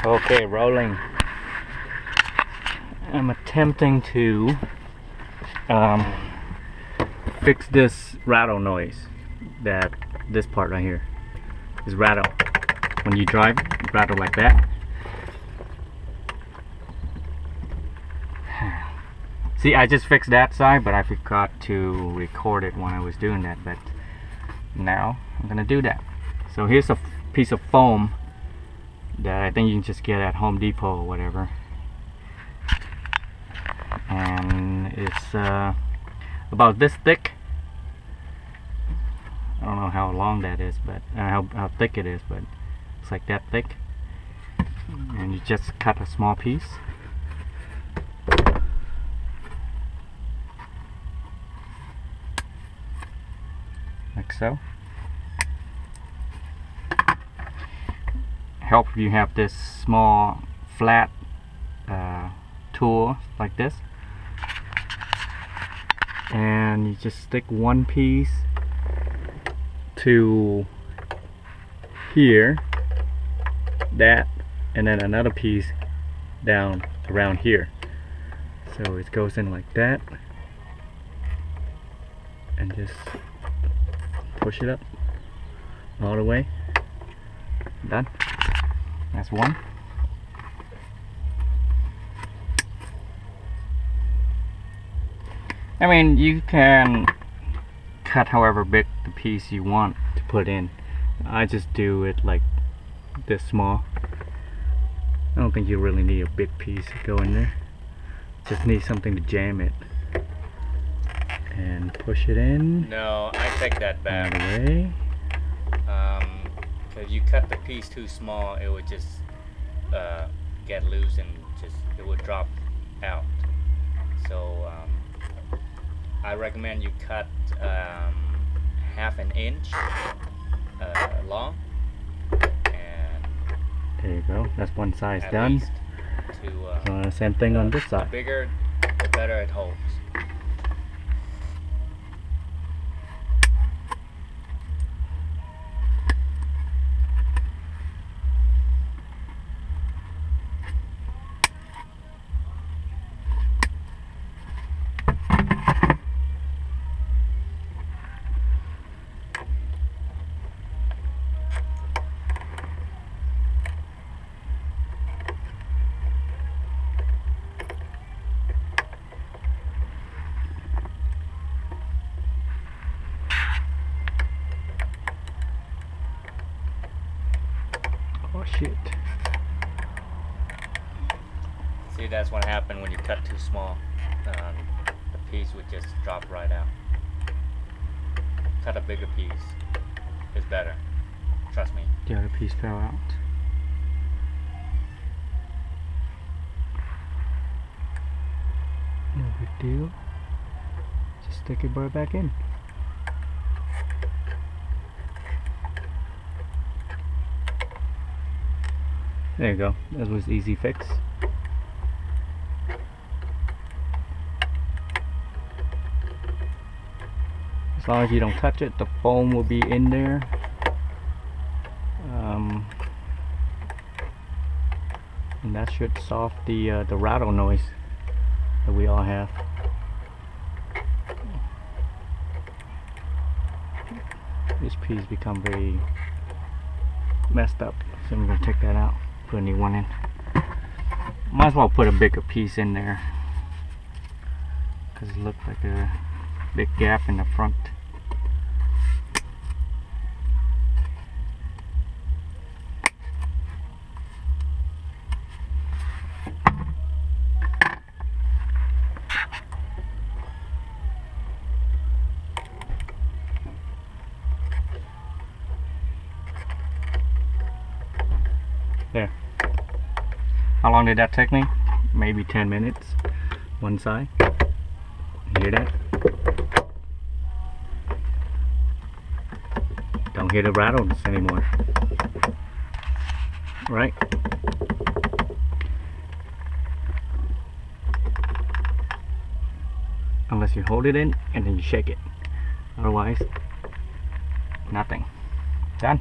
Okay, rolling. I'm attempting to fix this rattle noise. This part right here is rattle. When you drive, rattle like that. See, I just fixed that side, but I forgot to record it when I was doing that. But now I'm gonna do that. So here's a piece of foam that I think you can just get at Home Depot or whatever, and it's about this thick. I don't know how long that is, but how thick it is, but it's like that thick. And you just cut a small piece. Like so. Help if you have this small flat tool like this, and you just stick one piece to here, that, and then another piece down around here. So it goes in like that, and just push it up all the way. Done. That's one. I mean, you can cut however big the piece you want to put in. I just do it like this small. I don't think you really need a big piece to go in there. Just need something to jam it. And push it in. No, I take that back. All the way. If you cut the piece too small, it would just get loose and it would drop out. So I recommend you cut half an inch long, and there you go. That's one size done. Same thing on this side. The bigger, the better it holds. Oh shit. See, that's what happened when you cut too small. The piece would just drop right out. Cut a bigger piece. It's better. Trust me. The other piece fell out. No big deal. Just stick it right back in. There you go. That was easy fix. As long as you don't touch it, the foam will be in there. And that should solve the rattle noise that we all have. This piece become very messed up, so I'm gonna take that out. Put a new one in. Might as well put a bigger piece in there, because it looks like a big gap in the front. There. How long did that take me? Maybe 10 minutes. One side. Hear that? Don't hear the rattles anymore. Right? Unless you hold it in and then you shake it. Otherwise, nothing. Done.